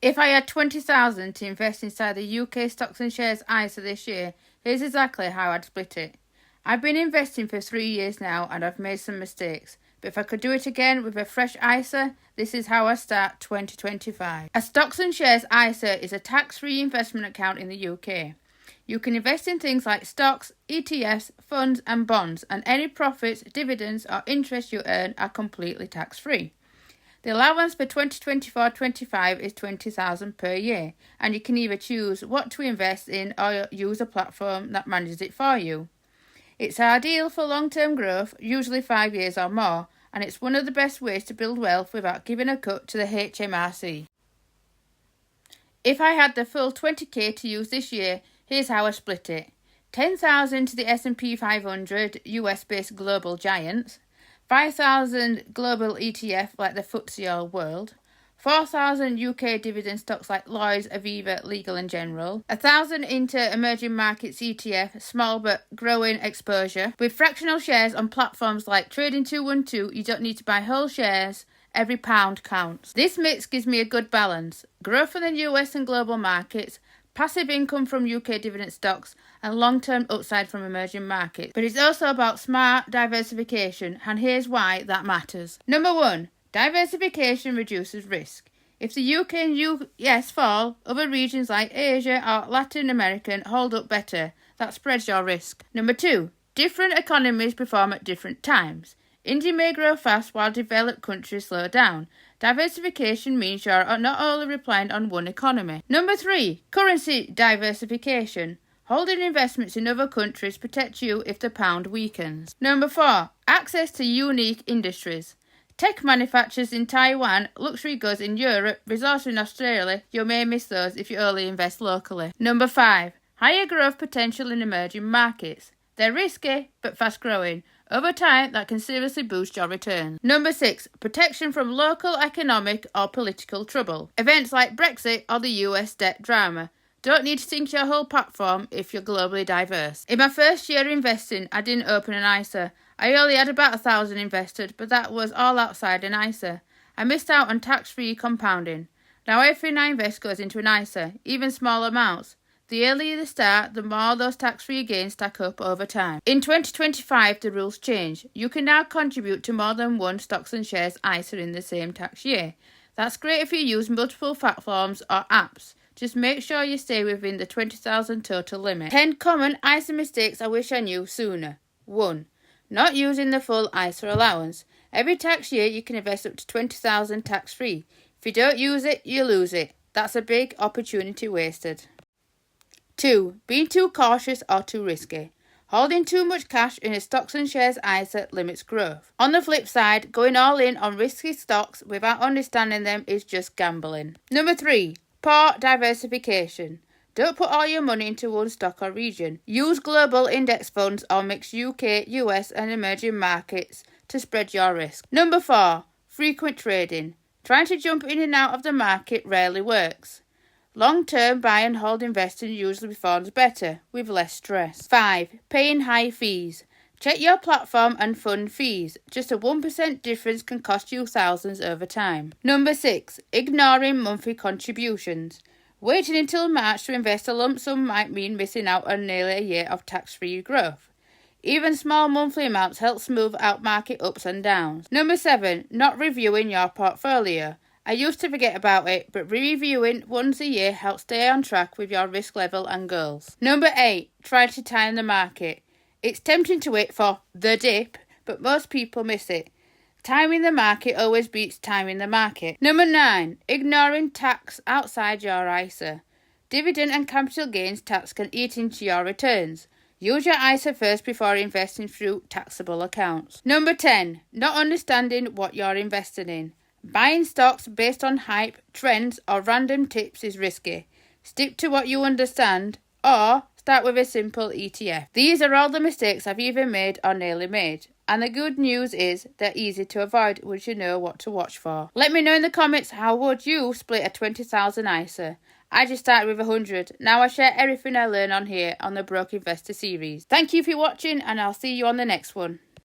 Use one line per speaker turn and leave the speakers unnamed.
If I had 20,000 to invest inside the UK stocks and shares ISA this year, here's exactly how I'd split it. I've been investing for 3 years now and I've made some mistakes, but if I could do it again with a fresh ISA, this is how I start 2025. A stocks and shares ISA is a tax-free investment account in the UK. You can invest in things like stocks, ETFs, funds and bonds, and any profits, dividends or interest you earn are completely tax-free. The allowance for 2024-25 is 20,000 per year, and you can either choose what to invest in or use a platform that manages it for you. It's ideal for long-term growth, usually 5 years or more, and it's one of the best ways to build wealth without giving a cut to the HMRC. If I had the full 20k to use this year, here's how I split it. 10,000 to the S&P 500 US-based global giants, 5,000 global ETF like the FTSE All World, 4,000 UK dividend stocks like Lloyds, Aviva, Legal and General, 1,000 into emerging markets ETF, small but growing exposure. With fractional shares on platforms like Trading 212, you don't need to buy whole shares. Every pound counts. This mix gives me a good balance. Growth from the US and global markets, passive income from UK dividend stocks, and long-term upside from emerging markets. But it's also about smart diversification, and here's why that matters. Number 1. Diversification reduces risk. If the UK and US fall, other regions like Asia or Latin America hold up better. That spreads your risk. Number 2. Different economies perform at different times. India may grow fast while developed countries slow down. Diversification means you're not only reliant on one economy. Number 3. Currency diversification. Holding investments in other countries protects you if the pound weakens. Number 4. Access to unique industries. Tech manufacturers in Taiwan, luxury goods in Europe, resources in Australia, you may miss those if you only invest locally. Number 5. Higher growth potential in emerging markets. They're risky, but fast growing. Over time, that can seriously boost your returns. Number 6. Protection from local economic or political trouble. Events like Brexit or the US debt drama. Don't need to sink your whole platform if you're globally diverse. In my first year investing, I didn't open an ISA. I only had about 1,000 invested, but that was all outside an ISA. I missed out on tax-free compounding. Now everything I invest goes into an ISA, even small amounts. The earlier the start, the more those tax-free gains stack up over time. In 2025, the rules change. You can now contribute to more than one stocks and shares ISA in the same tax year. That's great if you use multiple platforms or apps. Just make sure you stay within the 20,000 total limit. 10 common ISA mistakes I wish I knew sooner. 1. Not using the full ISA allowance. Every tax year you can invest up to 20,000 tax-free. If you don't use it, you lose it. That's a big opportunity wasted. 2. Being too cautious or too risky. Holding too much cash in a stocks and shares ISA limits growth. On the flip side, going all in on risky stocks without understanding them is just gambling. Number 3. Poor diversification. Don't put all your money into one stock or region. Use global index funds or mix UK, US and emerging markets to spread your risk. Number 4. Frequent trading. Trying to jump in and out of the market rarely works. Long-term buy and hold investing usually performs better, with less stress. 5. Paying high fees. Check your platform and fund fees. Just a 1% difference can cost you thousands over time. Number 6. Ignoring monthly contributions. Waiting until March to invest a lump sum might mean missing out on nearly a year of tax-free growth. Even small monthly amounts help smooth out market ups and downs. Number 7. Not reviewing your portfolio. I used to forget about it, but reviewing once a year helps stay on track with your risk level and goals. Number 8. Try to time the market. It's tempting to wait for the dip, but most people miss it. Timing the market always beats timing the market. Number 9. Ignoring tax outside your ISA. Dividend and capital gains tax can eat into your returns. Use your ISA first before investing through taxable accounts. Number 10. Not understanding what you're investing in. Buying stocks based on hype, trends or random tips is risky. Stick to what you understand or start with a simple ETF. These are all the mistakes I've either made or nearly made. And the good news is they're easy to avoid once you know what to watch for. Let me know in the comments, how would you split a 20,000 ISA? I just started with 100. Now I share everything I learn on here on the Broke Investor series. Thank you for watching and I'll see you on the next one.